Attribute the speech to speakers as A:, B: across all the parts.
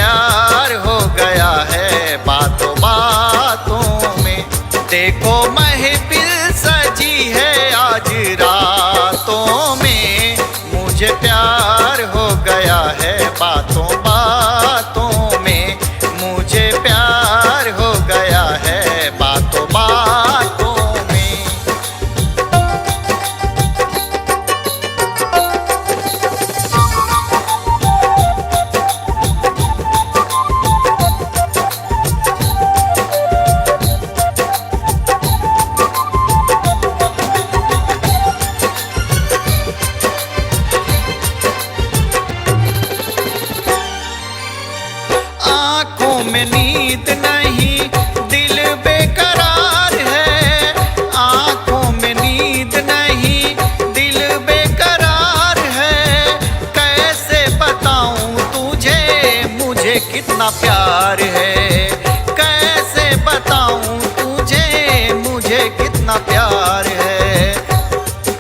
A: प्यार हो गया है बातों बातों में। देखो महफिल सजी है आज रातों में, मुझे प्यार हो गया है बातों बातों में, मुझे प्यार हो गया है बातों बातों में। आँखों में नींद नहीं, दिल बेकरार है। आँखों में नींद नहीं, दिल बेकरार है। कैसे बताऊं तुझे मुझे कितना प्यार है, कैसे बताऊं तुझे मुझे कितना प्यार है।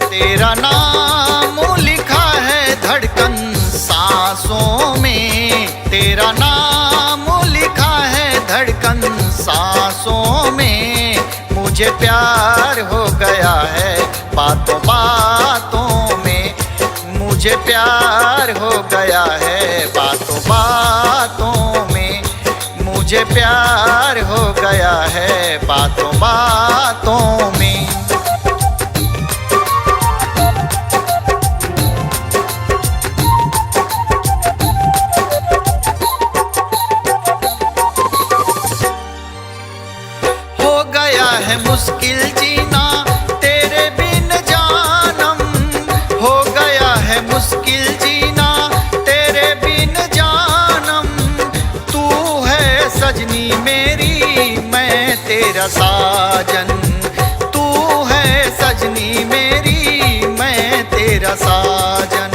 A: तेरा नाम लिखा है धड़कन सांसों में, तेरा नाम लिखा है धड़कन सांसों में, मुझे प्यार हो गया है बातों बातों में, मुझे प्यार हो गया है बातों बातों में, मुझे प्यार हो गया है बातों बातों में। है मुश्किल जीना तेरे बिन जानम, हो गया है मुश्किल जीना तेरे बिन जानम। तू है सजनी मेरी मैं तेरा साजन, तू है सजनी मेरी मैं तेरा साजन।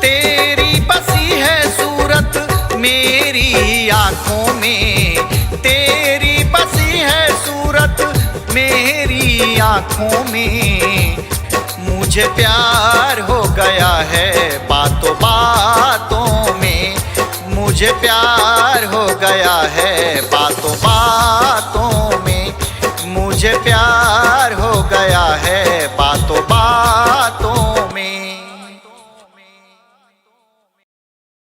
A: तेरी बसी है सूरत मेरी आँखों में, तेरी बसी है सूरत मेरी आँखों में, मुझे प्यार हो गया है बातों बातों में, मुझे प्यार हो गया है बातों बातों में, मुझे प्यार हो गया है